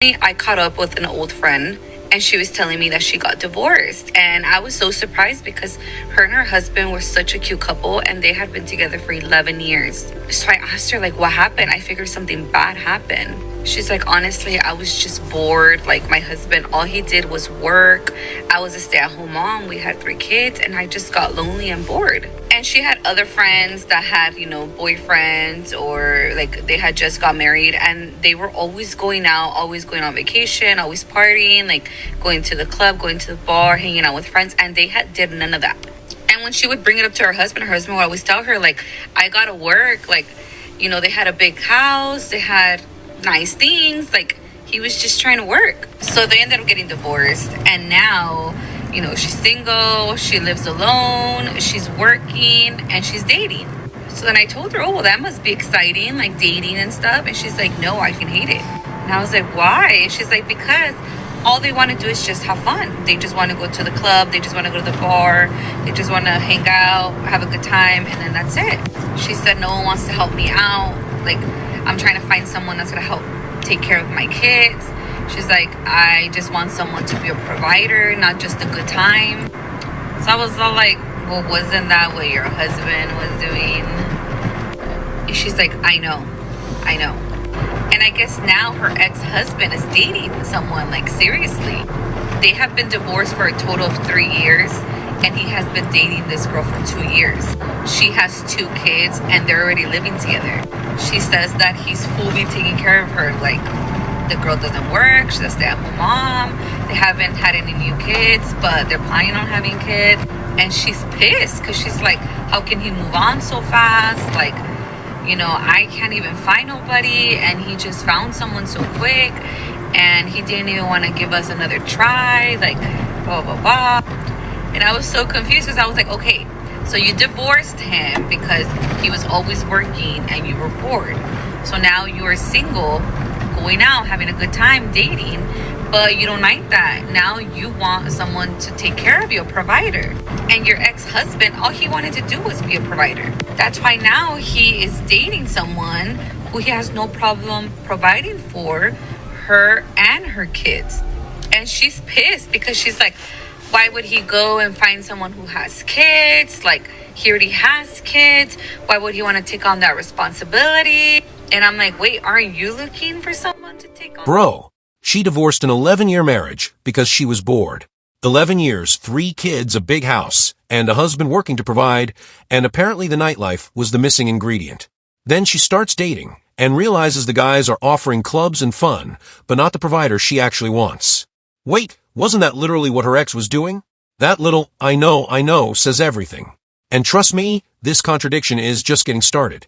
I caught up with an old friend and she was telling me that she got divorced, and I was so surprised because her and her husband were such a cute couple and they had been together for 11 years. So I asked her, like, what happened? I figured something bad happened. She's like, honestly, I was just bored. Like, my husband, all he did was work. I was a stay-at-home mom. We had 3 kids and I just got lonely and bored. And she had other friends that had, boyfriends, or like they had just got married, and they were always going out, always going on vacation, always partying, like going to the club, going to the bar, hanging out with friends, and they did none of that. And when she would bring it up to her husband would always tell her, like, I gotta work. Like, they had a big house, they had nice things, like he was just trying to work. So they ended up getting divorced, and now she's single, she lives alone, she's working, and she's dating. So then I told her, oh, well, that must be exciting, like dating and stuff. And she's like, no, I can hate it. And I was like, why? She's like, because all they want to do is just have fun. They just want to go to the club, they just want to go to the bar, they just want to hang out, have a good time, and then that's it. She said, no one wants to help me out. Like, I'm trying to find someone that's going to help take care of my kids. She's like, I just want someone to be a provider, not just a good time. So I was all like, well, wasn't that what your husband was doing? And she's like, I know. And I guess now her ex-husband is dating someone, like, seriously. They have been divorced for a total of 3 years, and he has been dating this girl for 2 years. She has 2 kids, and they're already living together. She says that he's fully taking care of her, like, the girl doesn't work, she's a stay-at-home mom, they haven't had any new kids, but they're planning on having kids. And she's pissed because she's like, how can he move on so fast? Like, I can't even find nobody, and he just found someone so quick, and he didn't even want to give us another try, like, blah, blah, blah. And I was so confused because I was like, okay, so you divorced him because he was always working and you were bored. So now you are single, going out, having a good time, dating, but you don't like that. Now you want someone to take care of you, a provider. And your ex-husband, all he wanted to do was be a provider. That's why now he is dating someone who he has no problem providing for her and her kids. And she's pissed because she's like, why would he go and find someone who has kids? Like, he already has kids. Why would he want to take on that responsibility? And I'm like, wait, aren't you looking for someone to take on? Bro, she divorced an 11-year marriage because she was bored. 11 years, 3 kids, a big house, and a husband working to provide, and apparently the nightlife was the missing ingredient. Then she starts dating and realizes the guys are offering clubs and fun, but not the provider she actually wants. Wait, wasn't that literally what her ex was doing? That little, I know, says everything. And trust me, this contradiction is just getting started.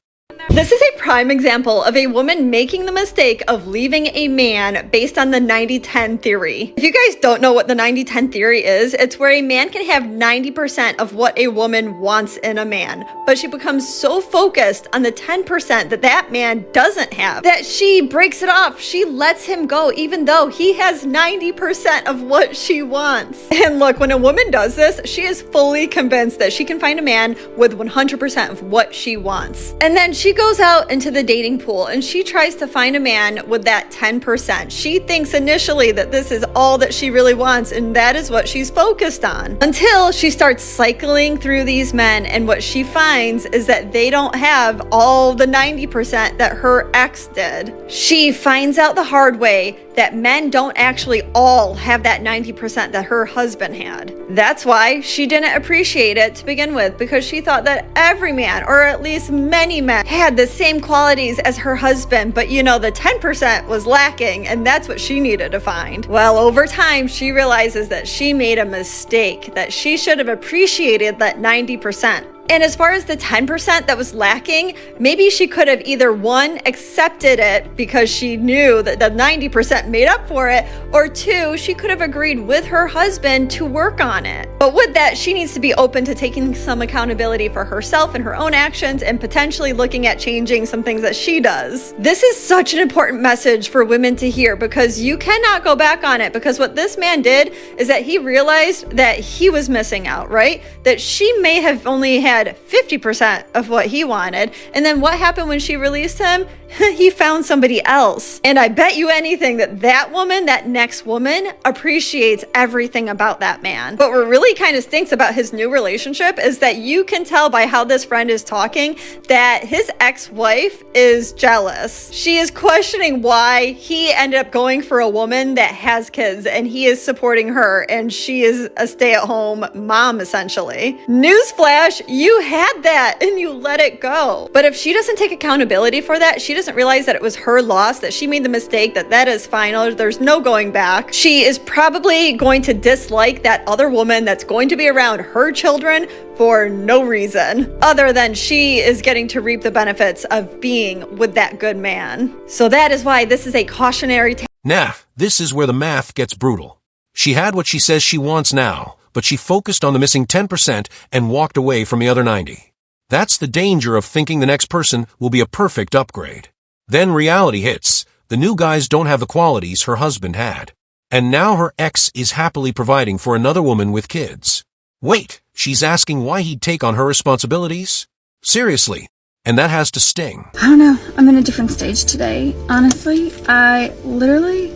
This is a prime example of a woman making the mistake of leaving a man based on the 90-10 theory. If you guys don't know what the 90-10 theory is, it's where a man can have 90% of what a woman wants in a man, but she becomes so focused on the 10% that that man doesn't have that she breaks it off. She lets him go even though he has 90% of what she wants. And look, when a woman does this, she is fully convinced that she can find a man with 100% of what she wants. And then she goes out into the dating pool and she tries to find a man with that 10%. She thinks initially that this is all that she really wants, and that is what she's focused on, until she starts cycling through these men, and what she finds is that they don't have all the 90% that her ex did. She finds out the hard way that men don't actually all have that 90% that her husband had. That's why she didn't appreciate it to begin with, because she thought that every man, or at least many men, had the same qualities as her husband, but the 10% was lacking, and that's what she needed to find. Well, over time, she realizes that she made a mistake, that she should have appreciated that 90%. And as far as the 10% that was lacking, maybe she could have either, one, accepted it because she knew that the 90% made up for it, or two, she could have agreed with her husband to work on it. But with that, she needs to be open to taking some accountability for herself and her own actions, and potentially looking at changing some things that she does. This is such an important message for women to hear, because you cannot go back on it, because what this man did is that he realized that he was missing out, right? That she may have only had 50% of what he wanted. And then what happened when she released him? he found somebody else. And I bet you anything that woman, that next woman, appreciates everything about that man. But what really kind of stinks about his new relationship is that you can tell by how this friend is talking that his ex-wife is jealous. She is questioning why he ended up going for a woman that has kids and he is supporting her and she is a stay-at-home mom essentially. Newsflash, you had that and you let it go. But if she doesn't take accountability for that, she doesn't realize that it was her loss, that she made the mistake, that is final, there's no going back. She is probably going to dislike that other woman that's going to be around her children for no reason other than she is getting to reap the benefits of being with that good man. So that is why this is a cautionary tale. Nah, this is where the math gets brutal. She had what she says she wants now, but she focused on the missing 10% and walked away from the other 90. That's the danger of thinking the next person will be a perfect upgrade. Then reality hits. The new guys don't have the qualities her husband had. And now her ex is happily providing for another woman with kids. Wait, she's asking why he'd take on her responsibilities? Seriously. And that has to sting. I don't know. I'm in a different stage today. Honestly, I literally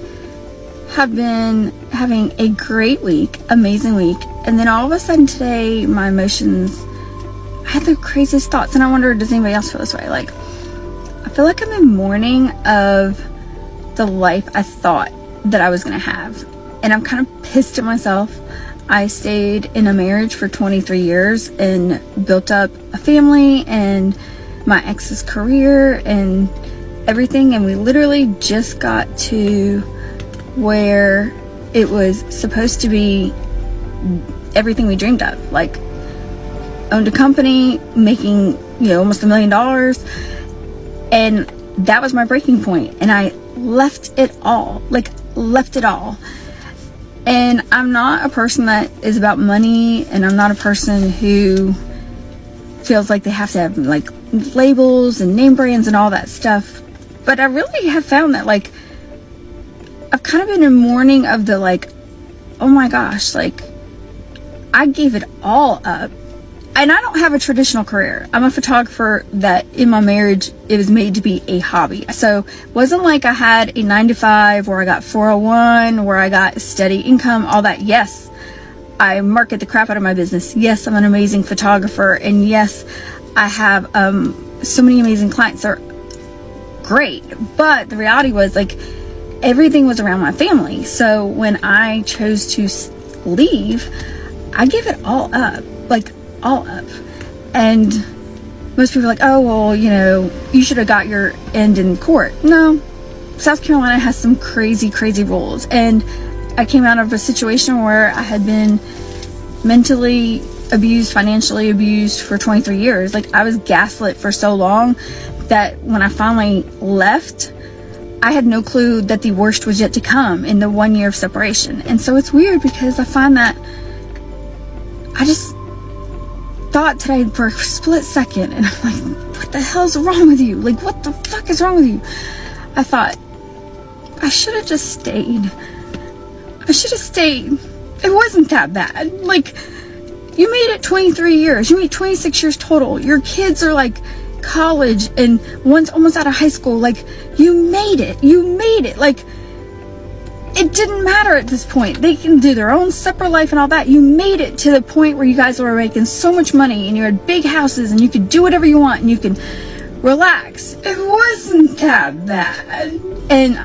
have been having a great week, amazing week. And then all of a sudden today, my emotions, I had the craziest thoughts. And I wonder, does anybody else feel this way? Like, I feel like I'm in mourning of the life I thought that I was going to have. And I'm kind of pissed at myself. I stayed in a marriage for 23 years and built up a family and my ex's career and everything. And we literally just got to where it was supposed to be everything we dreamed of. Like, owned a company, making, almost $1 million. And that was my breaking point. And I left it all. And I'm not a person that is about money, and I'm not a person who feels like they have to have like labels and name brands and all that stuff. But I really have found that like I've kind of been in mourning of the like, oh my gosh, like I gave it all up. And I don't have a traditional career. I'm a photographer that in my marriage, it was made to be a hobby. So it wasn't like I had a 9-to-5 where I got 401, where I got steady income, all that. Yes, I market the crap out of my business. Yes, I'm an amazing photographer. And yes, I have so many amazing clients. They're great. But the reality was like everything was around my family. So when I chose to leave, I gave it all up. Like, all up. And most people are like, oh, well, you should have got your end in court. No, South Carolina has some crazy rules. And I came out of a situation where I had been mentally abused, financially abused for 23 years. Like, I was gaslit for so long that when I finally left, I had no clue that the worst was yet to come in the 1 year of separation. And so it's weird because I find that I just thought today for a split second, and I'm like, what the hell's wrong with you? Like, what the fuck is wrong with you? I thought, I should have just stayed. It wasn't that bad. Like, you made it 23 years. You made 26 years total. Your kids are like college and one's almost out of high school. Like, you made it. Like, it didn't matter at this point. They can do their own separate life and all that. You made it to the point where you guys were making so much money and you had big houses and you could do whatever you want and you can relax. It wasn't that bad. And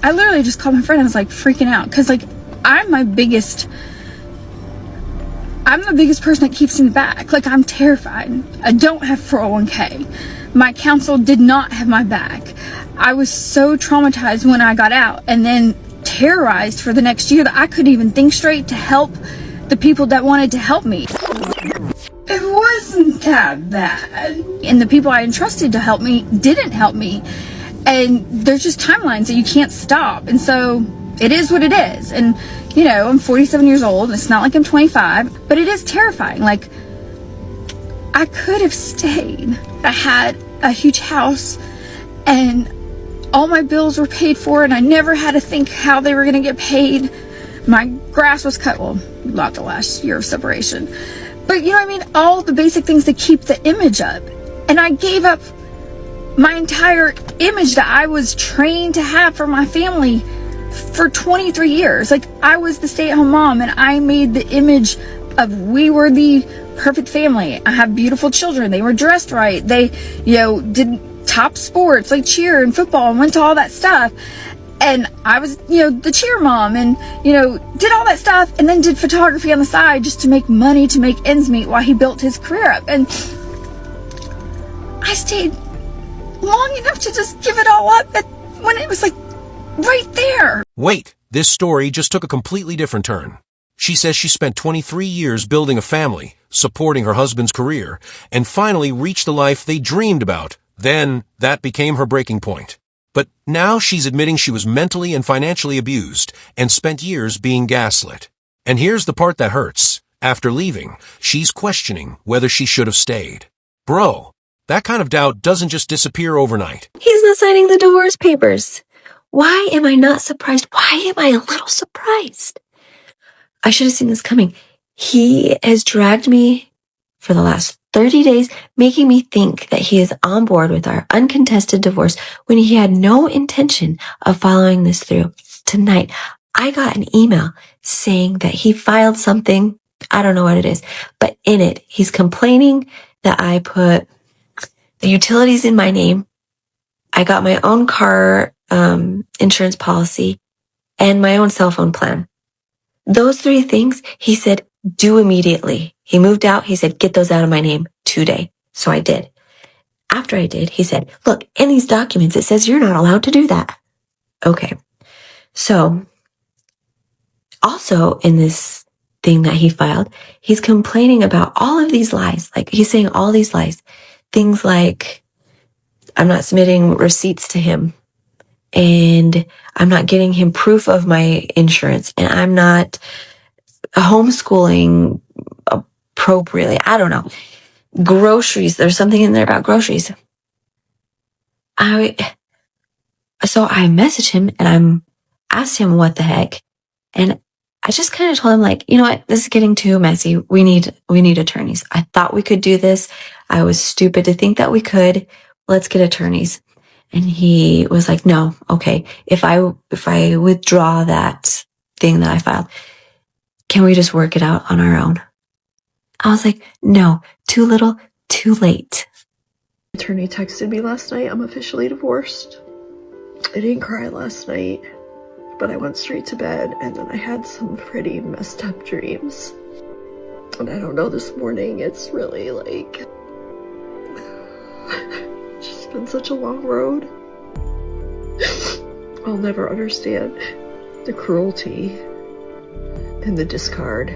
I literally just called my friend and I was like freaking out because like I'm the biggest person that keeps in the back. Like, I'm terrified. I don't have 401k. My counsel did not have my back. I was so traumatized when I got out and then terrorized for the next year that I couldn't even think straight to help the people that wanted to help me. It wasn't that bad. And the people I entrusted to help me didn't help me. And there's just timelines that you can't stop. And so it is what it is. And, I'm 47 years old. And it's not like I'm 25. But it is terrifying. Like, I could have stayed. I had a huge house. And all my bills were paid for, and I never had to think how they were going to get paid. My grass was cut, well, not the last year of separation. But, all the basic things to keep the image up. And I gave up my entire image that I was trained to have for my family for 23 years. Like, I was the stay-at-home mom, and I made the image of we were the perfect family. I have beautiful children. They were dressed right. They, did top sports like cheer and football and went to all that stuff. And I was, the cheer mom and, did all that stuff and then did photography on the side just to make money, to make ends meet while he built his career up. And I stayed long enough to just give it all up when it was like right there. Wait, this story just took a completely different turn. She says she spent 23 years building a family, supporting her husband's career, and finally reached the life they dreamed about. Then that became her breaking point. But now she's admitting she was mentally and financially abused and spent years being gaslit. And here's the part that hurts. After leaving, she's questioning whether she should have stayed. Bro, that kind of doubt doesn't just disappear overnight. He's not signing the divorce papers. Why am I not surprised? Why am I a little surprised? I should have seen this coming. He has dragged me for the last 30 days, making me think that he is on board with our uncontested divorce when he had no intention of following this through. Tonight, I got an email saying that he filed something. I don't know what it is, but in it, he's complaining that I put the utilities in my name. I got my own car insurance policy and my own cell phone plan. Those three things, he said, do immediately. He moved out. He said, get those out of my name today. So I did. After I did, he said, look, in these documents, it says you're not allowed to do that. Okay. So also in this thing that he filed, he's complaining about all of these lies. Like, he's saying all these lies. Things like, I'm not submitting receipts to him, and I'm not getting him proof of my insurance, and I'm not homeschooling appropriately. I don't know. Groceries. There's something in there about groceries. So I messaged him and asked him what the heck. And I just kind of told him, like, you know what? This is getting too messy. We need attorneys. I thought we could do this. I was stupid to think that we could. Let's get attorneys. And he was like, no, okay. If I withdraw that thing that I filed, can we just work it out on our own? I was like, no, too little, too late. Attorney texted me last night. I'm officially divorced. I didn't cry last night, but I went straight to bed, and then I had some pretty messed up dreams. And I don't know, this morning, it's really like, it's just been such a long road. I'll never understand the cruelty and the discard.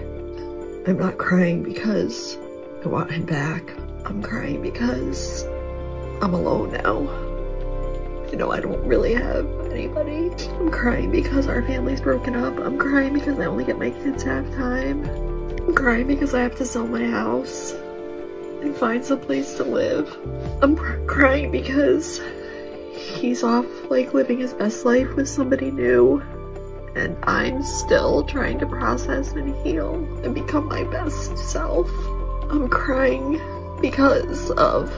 I'm not crying because I want him back. I'm crying because I'm alone now. I don't really have anybody. I'm crying because our family's broken up. I'm crying because I only get my kids half time. I'm crying because I have to sell my house and find some place to live. I'm crying because he's off, like, living his best life with somebody new. And I'm still trying to process and heal and become my best self. I'm crying because of,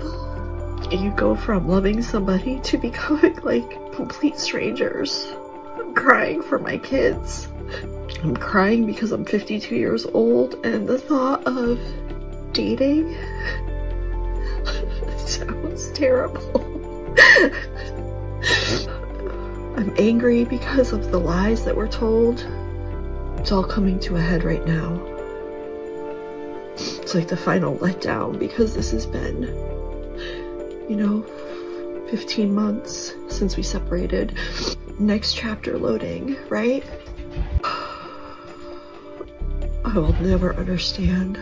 you go from loving somebody to becoming like complete strangers. I'm crying for my kids. I'm crying because I'm 52 years old and the thought of dating sounds terrible. I'm angry because of the lies that we're told. It's all coming to a head right now. It's like the final letdown because this has been, 15 months since we separated. Next chapter loading, right? I will never understand.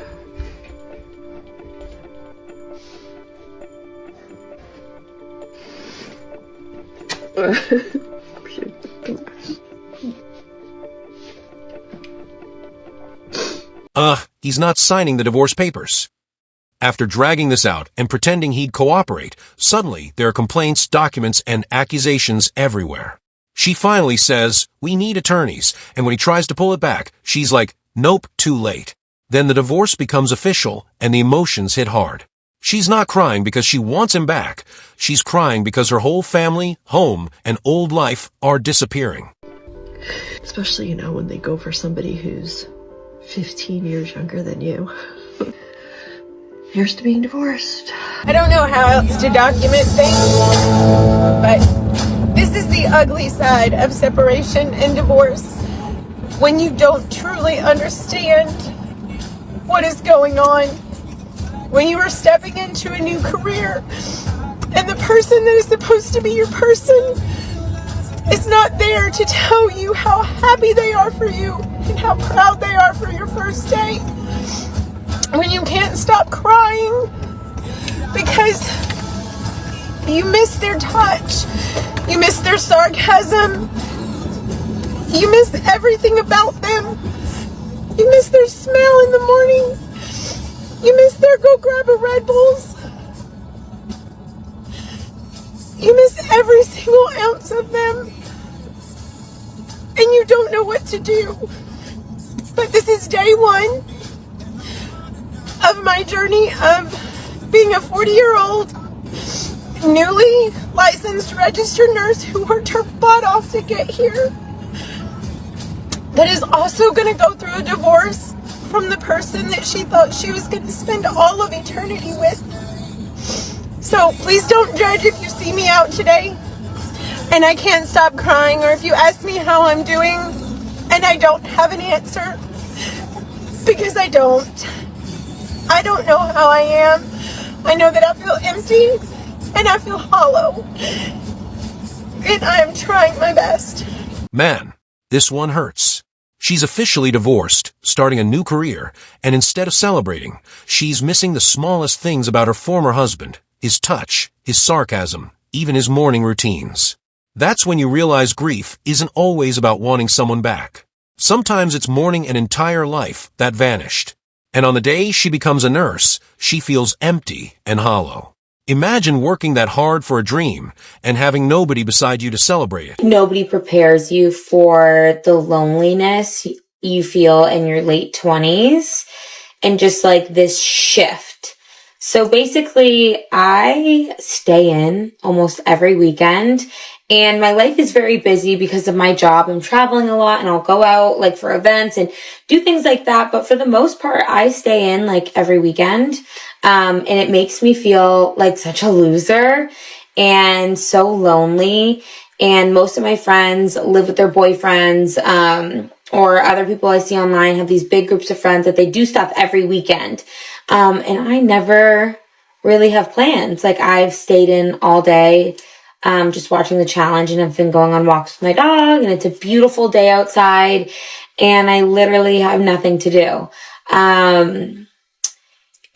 He's not signing the divorce papers. After dragging this out and pretending he'd cooperate, suddenly there are complaints, documents, and accusations everywhere. She finally says, we need attorneys, and when he tries to pull it back, she's like, nope, too late. Then the divorce becomes official, and the emotions hit hard. She's not crying because she wants him back. She's crying because her whole family, home, and old life are disappearing. Especially, when they go for somebody who's 15 years younger than you. Here's to being divorced. I don't know how else to document things, but this is the ugly side of separation and divorce. When you don't truly understand what is going on, when you are stepping into a new career, and the person that is supposed to be your person is not there to tell you how happy they are for you and how proud they are for your first day. When you can't stop crying because you miss their touch, you miss their sarcasm, you miss everything about them, you miss their smell in the mornings, you miss their go grab a Red Bulls, you miss every single ounce of them, and you don't know what to do. But this is day one of my journey of being a 40-year-old, newly licensed registered nurse who worked her butt off to get here, that is also going to go through a divorce from the person that she thought she was going to spend all of eternity with. So please don't judge if you see me out today and I can't stop crying, or if you ask me how I'm doing and I don't have an answer, because I don't know how I am. I know that I feel empty and I feel hollow, and I am trying my best. Man, this one hurts. She's officially divorced, starting a new career, and instead of celebrating, she's missing the smallest things about her former husband, his touch, his sarcasm, even his morning routines. That's when you realize grief isn't always about wanting someone back. Sometimes it's mourning an entire life that vanished. And on the day she becomes a nurse, she feels empty and hollow. Imagine working that hard for a dream and having nobody beside you to celebrate it. Nobody prepares you for the loneliness you feel in your late 20s and just like this shift. So basically, I stay in almost every weekend, and my life is very busy because of my job. I'm traveling a lot, and I'll go out like for events and do things like that. But for the most part, I stay in like every weekend. And it makes me feel like such a loser and so lonely. And most of my friends live with their boyfriends, or other people I see online have these big groups of friends that they do stuff every weekend. And I never really have plans. Like, I've stayed in all day, just watching the challenge, and I've been going on walks with my dog, and it's a beautiful day outside, and I literally have nothing to do.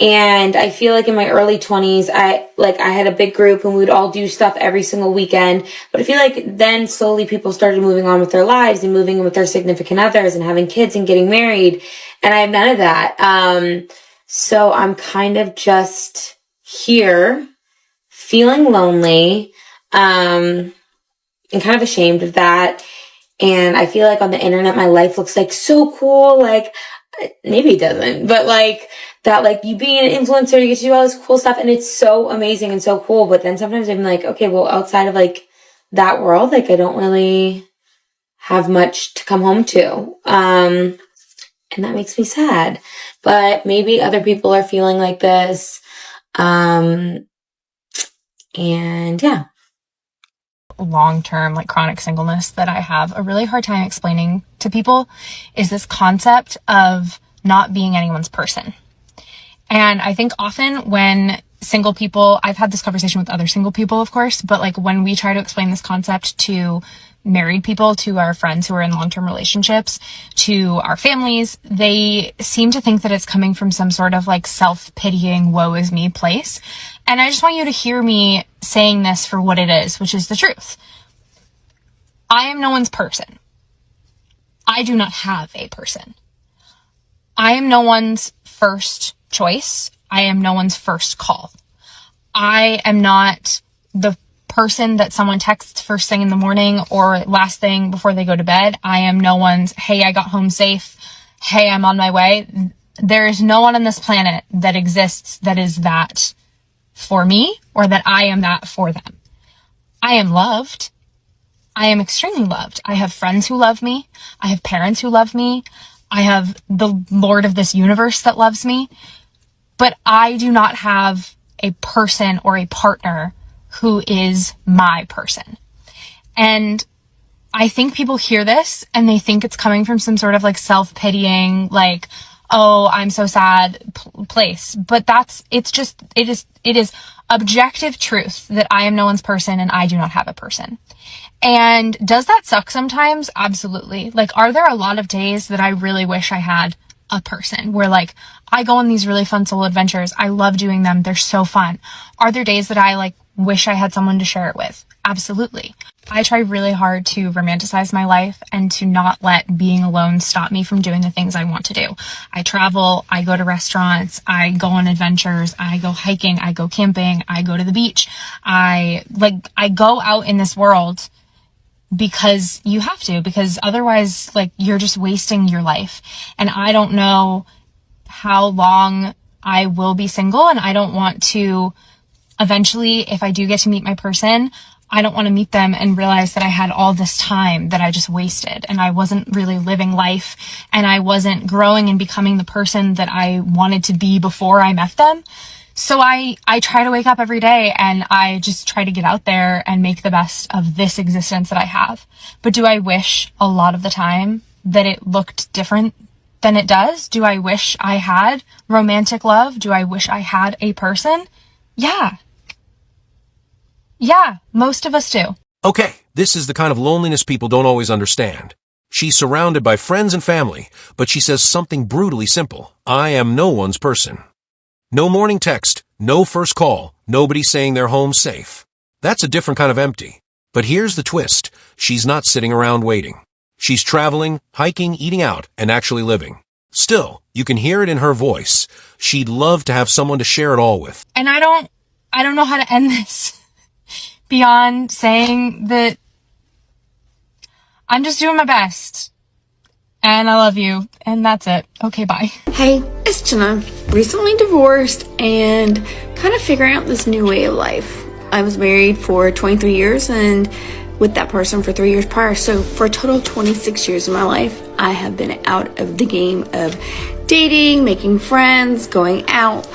And I feel like in my early 20s, I had a big group and we would all do stuff every single weekend. But I feel like then slowly people started moving on with their lives and moving in with their significant others and having kids and getting married. And I have none of that. So I'm kind of just here feeling lonely, and kind of ashamed of that. And I feel like on the internet, my life looks like so cool. Like, maybe it doesn't, but like that, like you being an influencer, you get to do all this cool stuff and it's so amazing and so cool. But then sometimes I'm like, okay, well, outside of like that world, like I don't really have much to come home to. And that makes me sad, but maybe other people are feeling like this. And yeah. Long-term, like chronic singleness that I have a really hard time explaining to people is this concept of not being anyone's person. And I think often when single people, I've had this conversation with other single people, of course, but like when we try to explain this concept to married people, to our friends who are in long-term relationships, to our families, they seem to think that it's coming from some sort of like self-pitying, woe is me place. And I just want you to hear me saying this for what it is, which is the truth. I am no one's person. I do not have a person. I am no one's first choice. I am no one's first call. I am not the person that someone texts first thing in the morning or last thing before they go to bed. I am no one's, hey, I got home safe. Hey, I'm on my way. There is no one on this planet that exists that is that for me or that I am that for them. I am loved. I am extremely loved. I have friends who love me. I have parents who love me. I have the Lord of this universe that loves me. But I do not have a person or a partner who is my person. And I think people hear this and they think it's coming from some sort of like self-pitying, like, oh, I'm so sad place. But it is objective truth that I am no one's person and I do not have a person. And does that suck sometimes? Absolutely. Like, are there a lot of days that I really wish I had a person where like I go on these really fun solo adventures? I love doing them. They're so fun. Are there days that I like wish I had someone to share it with? Absolutely. I try really hard to romanticize my life and to not let being alone stop me from doing the things I want to do. I travel, I go to restaurants, I go on adventures, I go hiking, I go camping, I go to the beach. I go out in this world because you have to, because otherwise like you're just wasting your life. And I don't know how long I will be single, and I don't want to eventually, if I do get to meet my person, I don't want to meet them and realize that I had all this time that I just wasted and I wasn't really living life and I wasn't growing and becoming the person that I wanted to be before I met them. So I try to wake up every day and I just try to get out there and make the best of this existence that I have. But do I wish a lot of the time that it looked different than it does? Do I wish I had romantic love? Do I wish I had a person? Yeah. Yeah, most of us do. Okay, this is the kind of loneliness people don't always understand. She's surrounded by friends and family, but she says something brutally simple. I am no one's person. No morning text, no first call, nobody saying they're home safe. That's a different kind of empty. But here's the twist. She's not sitting around waiting. She's traveling, hiking, eating out, and actually living. Still, you can hear it in her voice. She'd love to have someone to share it all with. And I don't know how to end this beyond saying that I'm just doing my best. And I love you. And that's it. Okay, bye. Hey, it's Jenna. Recently divorced and kind of figuring out this new way of life. I was married for 23 years and with that person for 3 years prior. So for a total of 26 years of my life, I have been out of the game of dating, making friends, going out,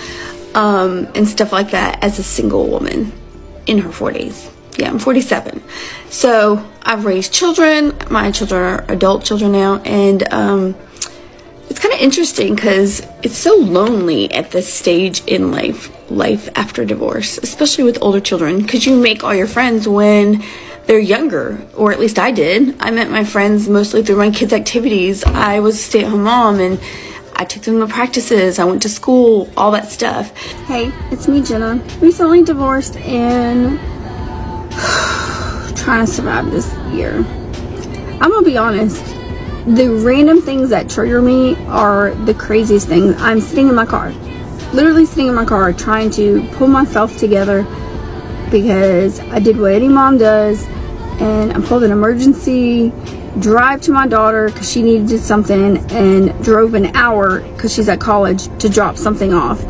and stuff like that as a single woman in her 40s. Yeah, I'm 47. So I've raised children. My children are adult children now. And it's kind of interesting because it's so lonely at this stage in life after divorce, especially with older children, because you make all your friends when they're younger, or at least I did. I met my friends mostly through my kids' activities. I was a stay-at-home mom and I took them to practices, I went to school, all that stuff. Hey, it's me, Jenna. Recently divorced and trying to survive this year. I'm gonna be honest, the random things that trigger me are the craziest things. I'm sitting in my car, literally sitting in my car, trying to pull myself together because I did what any mom does, and I pulled an emergency drive to my daughter because she needed something, and drove an hour because she's at college to drop something off,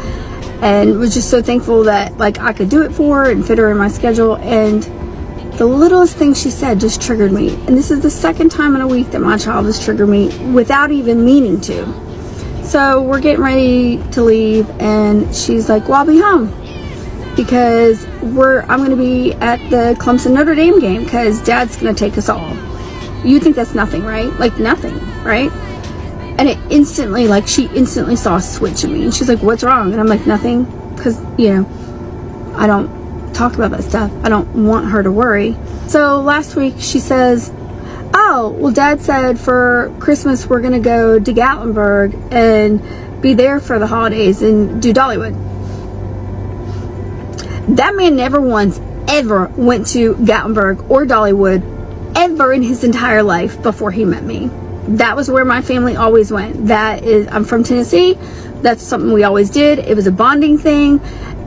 and was just so thankful that like I could do it for her and fit her in my schedule. And the littlest thing she said just triggered me, and this is the second time in a week that my child has triggered me without even meaning to. So we're getting ready to leave and she's like, well, I'll be home because I'm going to be at the Clemson Notre Dame game because Dad's going to take us all. You think that's nothing, right? Like nothing, right? And it instantly, like she instantly saw a switch in me, and she's like, what's wrong? And I'm like, nothing, because I don't talk about that stuff. I don't want her to worry. So last week she says, oh, well, Dad said for Christmas we're going to go to Gatlinburg and be there for the holidays and do Dollywood. That man never once ever went to Gatlinburg or Dollywood ever in his entire life before he met me. That was where my family always went. I'm from Tennessee. That's something we always did. It was a bonding thing.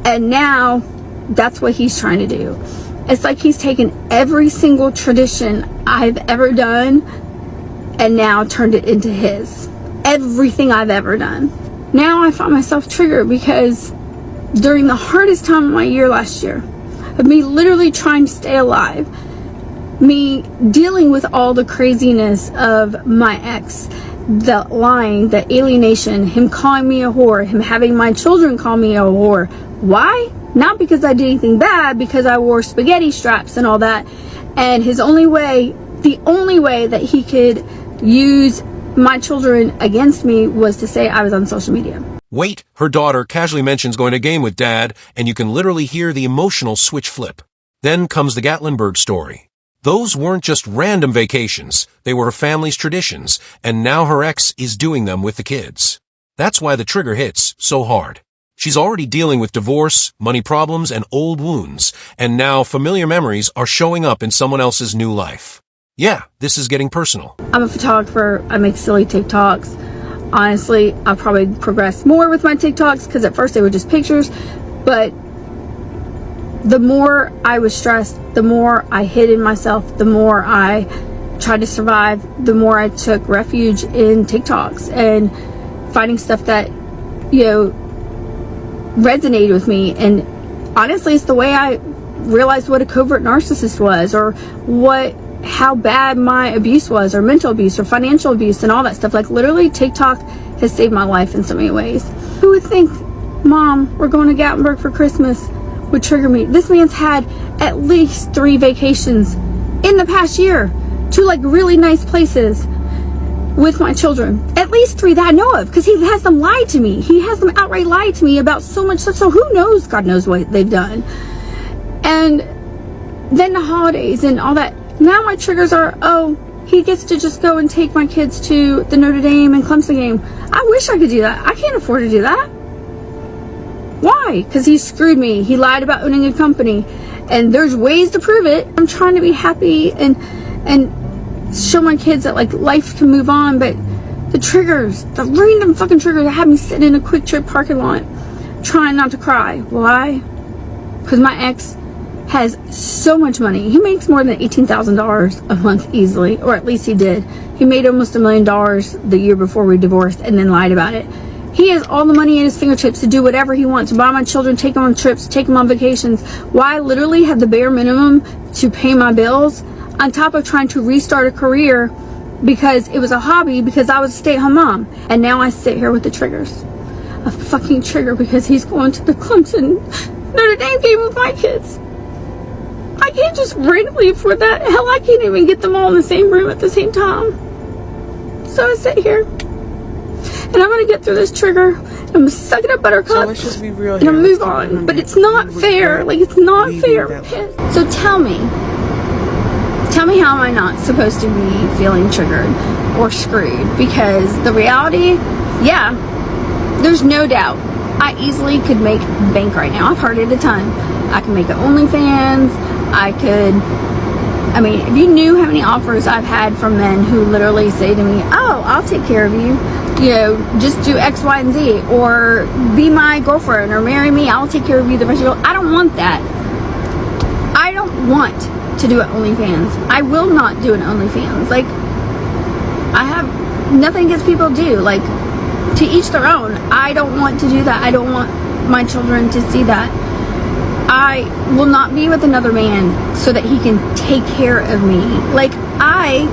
And now that's what he's trying to do. It's like he's taken every single tradition I've ever done and now turned it into his. Everything I've ever done. Now I find myself triggered because during the hardest time of my year last year, of me literally trying to stay alive, me dealing with all the craziness of my ex, the lying, the alienation, him calling me a whore, him having my children call me a whore. Why? Not because I did anything bad, because I wore spaghetti straps and all that. And the only way that he could use my children against me was to say I was on social media. Wait, her daughter casually mentions going to a game with dad, and you can literally hear the emotional switch flip. Then comes the Gatlinburg story. Those weren't just random vacations, they were her family's traditions, and now her ex is doing them with the kids. That's why the trigger hits so hard. She's already dealing with divorce, money problems, and old wounds, and now familiar memories are showing up in someone else's new life. Yeah, this is getting personal. I'm a photographer. I make silly TikToks. Honestly, I've probably progressed more with my TikToks because at first they were just pictures, but the more I was stressed, the more I hid in myself, the more I tried to survive, the more I took refuge in TikToks and finding stuff that, resonated with me. And honestly, it's the way I realized what a covert narcissist was, or how bad my abuse was, or mental abuse, or financial abuse, and all that stuff. Like, literally, TikTok has saved my life in so many ways. Who would think, Mom, we're going to Gatlinburg for Christmas, would trigger me? This man's had at least 3 vacations in the past year to like really nice places with my children. At least 3 that I know of, because he has them lie to me. He has them outright lie to me about so much stuff. So who knows? God knows what they've done. And then the holidays and all that. Now my triggers are, he gets to just go and take my kids to the Notre Dame and Clemson game. I wish I could do that. I can't afford to do that. Why? Because he screwed me. He lied about owning a company. And there's ways to prove it. I'm trying to be happy and show my kids that like life can move on, but the triggers, the random fucking triggers that have me sitting in a Quick Trip parking lot trying not to cry. Why? Because my ex has so much money. He makes more than $18,000 a month easily, or at least he did. He made almost $1 million the year before we divorced and then lied about it. He has all the money at his fingertips to do whatever he wants, to buy my children, take them on trips, take them on vacations. Why I literally have the bare minimum to pay my bills, on top of trying to restart a career because it was a hobby, because I was a stay-at-home mom. And now I sit here with the triggers. A fucking trigger because he's going to the Clemson Notre Dame game with my kids. I can't just randomly afford that. Hell, I can't even get them all in the same room at the same time. So I sit here and I'm going to get through this trigger. I'm going to suck it up, buttercup. So let's just be real and here. I'm move on. But it's not fair. Like, it's not fair. So tell me how am I not supposed to be feeling triggered or screwed? Because the reality, yeah, there's no doubt I easily could make bank right now. I've heard it a ton. I can make an OnlyFans. If you knew how many offers I've had from men who literally say to me, oh, I'll take care of you, just do X, Y, and Z, or be my girlfriend, or marry me, I'll take care of you the rest of your life. I don't want that. I don't want to do an OnlyFans. I will not do an OnlyFans. Like, I have nothing against people do. Like, to each their own. I don't want to do that. I don't want my children to see that. I will not be with another man so that he can take care of me. Like, I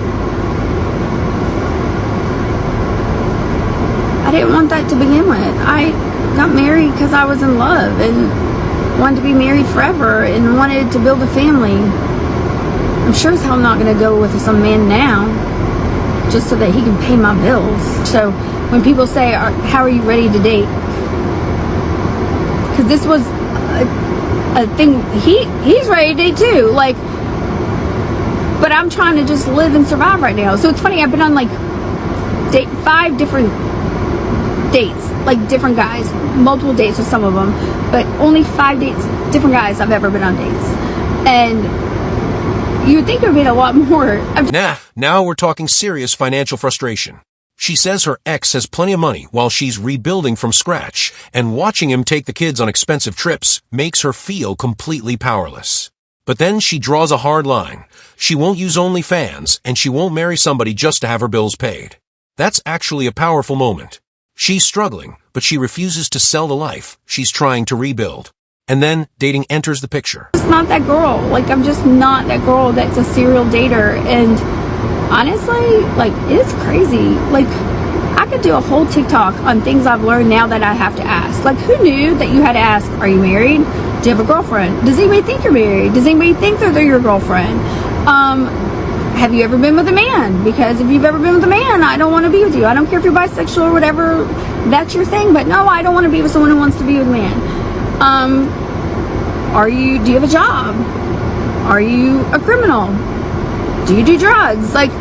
didn't want that to begin with. I got married because I was in love and wanted to be married forever and wanted to build a family. I'm sure as hell not going to go with some man now just so that he can pay my bills. So when people say, how are you ready to date? Because this was a thing. He's ready to date too. Like, but I'm trying to just live and survive right now. So it's funny, I've been on like 5 different dates, like different guys, multiple dates with some of them, but only 5 dates, different guys I've ever been on dates. And you would think there would be a lot more. Now we're talking serious financial frustration. She says her ex has plenty of money while she's rebuilding from scratch, and watching him take the kids on expensive trips makes her feel completely powerless. But then she draws a hard line. She won't use OnlyFans, and she won't marry somebody just to have her bills paid. That's actually a powerful moment. She's struggling, but she refuses to sell the life she's trying to rebuild. And then dating enters the picture. It's not that girl. Like, I'm just not that girl that's a serial dater. And honestly, like, it's crazy. Like, I could do a whole TikTok on things I've learned now that I have to ask. Like, who knew that you had to ask, are you married? Do you have a girlfriend? Does anybody think you're married? Does anybody think that they're your girlfriend? Have you ever been with a man? Because if you've ever been with a man, I don't want to be with you. I don't care if you're bisexual or whatever, that's your thing. But no, I don't want to be with someone who wants to be with a man. Do you have a job? Are you a criminal? Do you do drugs? Like,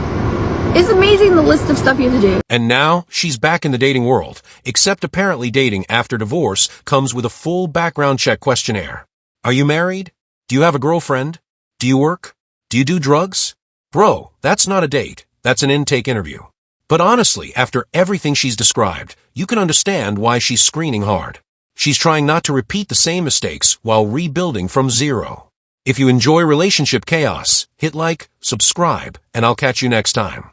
it's amazing the list of stuff you have to do. And now she's back in the dating world, except apparently dating after divorce comes with a full background check questionnaire. Are you married? Do you have a girlfriend? Do you work? Do you do drugs? Bro, that's not a date. That's an intake interview. But honestly, after everything she's described, you can understand why she's screening hard. She's trying not to repeat the same mistakes while rebuilding from zero. If you enjoy relationship chaos, hit like, subscribe, and I'll catch you next time.